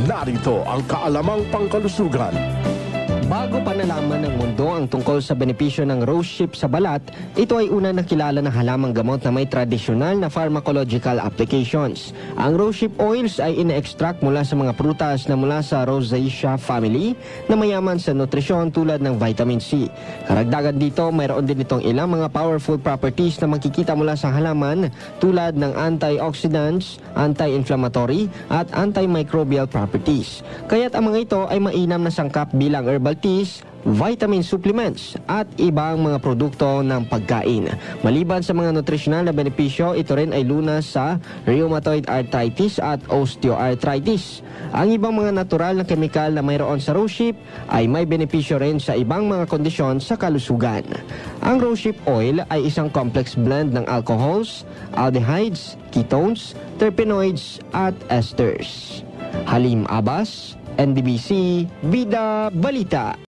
narito ang kaalamang pangkalusugan. Bago pa nalaman ng mundo ang tungkol sa benepisyo ng rose hip sa balat, ito ay una nakilala na halamang gamot na may tradisyonal na pharmacological applications. Ang rose hip oils ay ine-extract mula sa mga prutas na mula sa Rosaceae family na mayaman sa nutrisyon tulad ng vitamin C. Karagdagan dito, mayroon din itong ilang mga powerful properties na makikita mula sa halaman tulad ng antioxidants, anti-inflammatory at antimicrobial properties. Kaya't ang mga ito ay mainam na sangkap bilang herbal teas, vitamin supplements at ibang mga produkto ng pagkain. Maliban sa mga nutritional na benepisyo, ito rin ay lunas sa rheumatoid arthritis at osteoarthritis. Ang ibang mga natural na kemikal na mayroon sa rose hip ay may benepisyo rin sa ibang mga kondisyon sa kalusugan. Ang rose hip oil ay isang complex blend ng alcohols, aldehydes, ketones, terpenoids at esters. Halim Abbas, NDBC, Bida Balita.